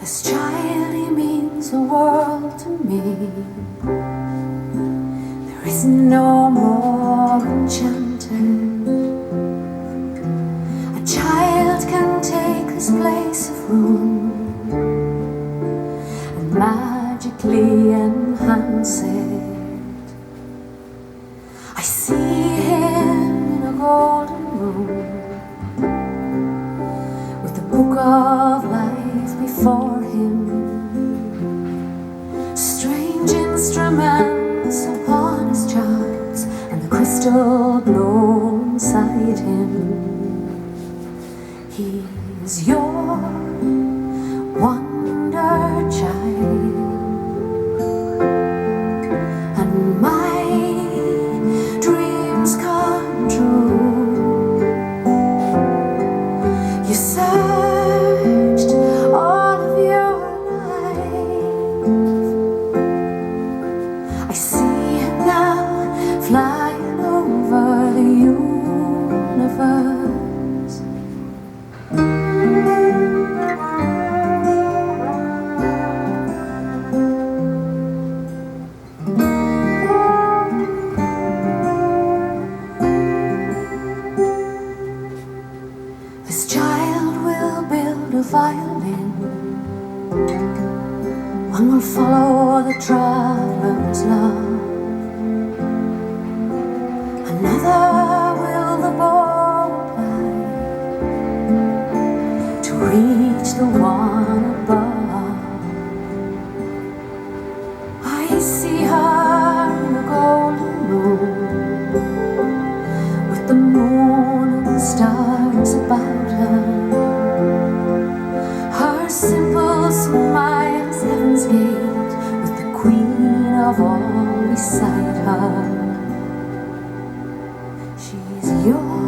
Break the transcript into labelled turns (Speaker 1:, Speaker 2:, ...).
Speaker 1: This child, he means the world to me. There is no more enchanted. A child can take this place of ruin and magically enhance it. I see him in a golden room with the book of life before him, strange instruments upon his charts, and the crystal glow inside him. He is your wonder child, and my dreams come true. You searched all of your life. I see him now flying over the universe. This child will build a violin. One will follow the traveler's love. Another will the bow apply to reach the one above. I see her in a golden room with the moon and stars about her. Her simple smile is heaven's gate, with the queen of all beside her. She's yours.